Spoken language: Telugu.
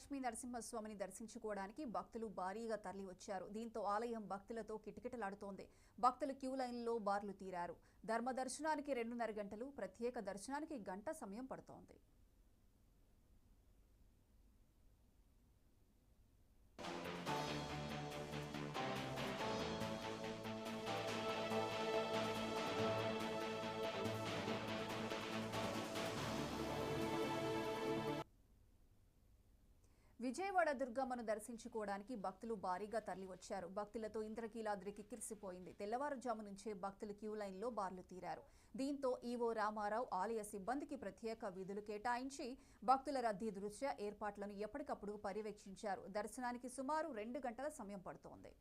లక్ష్మీ నరసింహస్వామిని దర్శించుకోవడానికి భక్తులు భారీగా తరలివచ్చారు. దీంతో ఆలయం భక్తులతో కిటకిటలాడుతోంది. భక్తులు క్యూ లైన్లో బార్లు తీరారు. ధర్మ దర్శనానికి 2.5 గంటలు, ప్రత్యేక దర్శనానికి గంట సమయం పడుతోంది. విజయవాడ దుర్గమ్మను దర్శించుకోవడానికి భక్తులు భారీగా తరలివచ్చారు. భక్తులతో ఇంద్రకీలాద్రి కిక్కిరిసిపోయింది. తెల్లవారుజాము నుంచే భక్తులు క్యూ లైన్లో బార్లు తీరారు. దీంతో ఈవో రామారావు ఆలయ సిబ్బందికి ప్రత్యేక విధులు కేటాయించి భక్తుల రద్దీ దృష్ట్యా ఏర్పాట్లను ఎప్పటికప్పుడు పర్యవేక్షించారు. దర్శనానికి సుమారు 2 గంటల సమయం పడుతోంది.